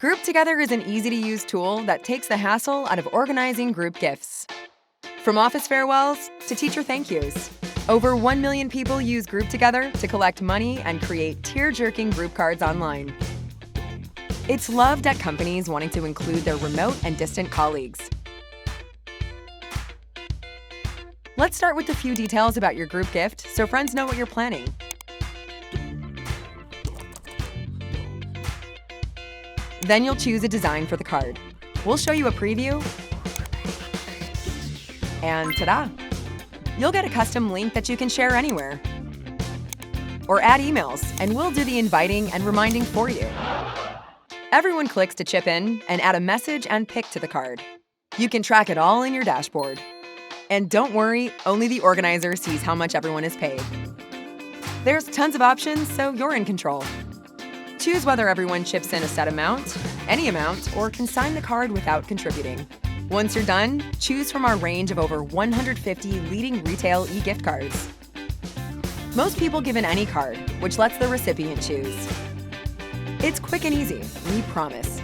GroupTogether is an easy-to-use tool that takes the hassle out of organizing group gifts. From office farewells to teacher thank yous, over 1 million people use GroupTogether to collect money and create tear-jerking group cards online. It's loved at companies wanting to include their remote and distant colleagues. Let's start with a few details about your group gift so friends know what you're planning. Then you'll choose a design for the card. We'll show you a preview, and ta-da! You'll get a custom link that you can share anywhere. Or add emails, and we'll do the inviting and reminding for you. Everyone clicks to chip in and add a message and pic to the card. You can track it all in your dashboard. And don't worry, only the organizer sees how much everyone is paid. There's tons of options, so you're in control. Choose whether everyone chips in a set amount, any amount, or can sign the card without contributing. Once you're done, choose from our range of over 150 leading retail e-gift cards. Most people give in any card, which lets the recipient choose. It's quick and easy, we promise.